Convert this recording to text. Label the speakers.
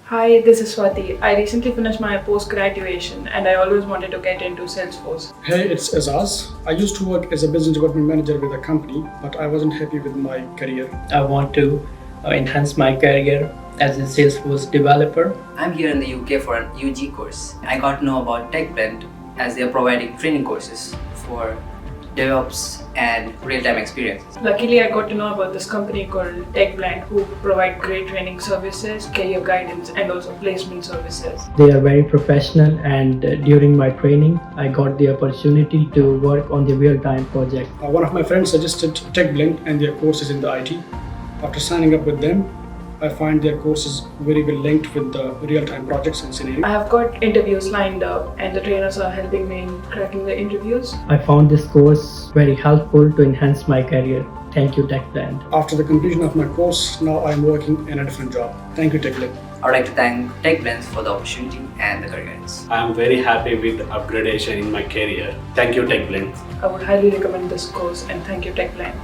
Speaker 1: Hi, this is Swati. I recently finished my post-graduation and I always wanted to get into Salesforce.
Speaker 2: Hey, it's Azaz. I used to work as a business development manager with a company, but I wasn't happy with my career.
Speaker 3: I want to enhance my career as a Salesforce developer.
Speaker 4: I'm here in the UK for an UG course. I got to know about TechBlend as they are providing training courses for DevOps and real-time experiences.
Speaker 1: Luckily, I got to know about this company called TechBlend who provide great training services, career guidance and also placement services.
Speaker 3: They are very professional, and during my training, I got the opportunity to work on the real-time project.
Speaker 2: One of my friends suggested TechBlend and their courses in the IT. After signing up with them, I find their courses very well linked with the real-time projects and scenarios.
Speaker 1: I have got interviews lined up and the trainers are helping me in cracking the interviews.
Speaker 3: I found this course very helpful to enhance my career. Thank you, TechBlend.
Speaker 2: After the completion of my course, now I am working in a different job. Thank you, TechBlend.
Speaker 4: I would like to thank TechBlend for the opportunity and the career guidance.
Speaker 5: I am very happy with the upgradation in my career. Thank you, TechBlend.
Speaker 1: I would highly recommend this course and thank you, TechBlend.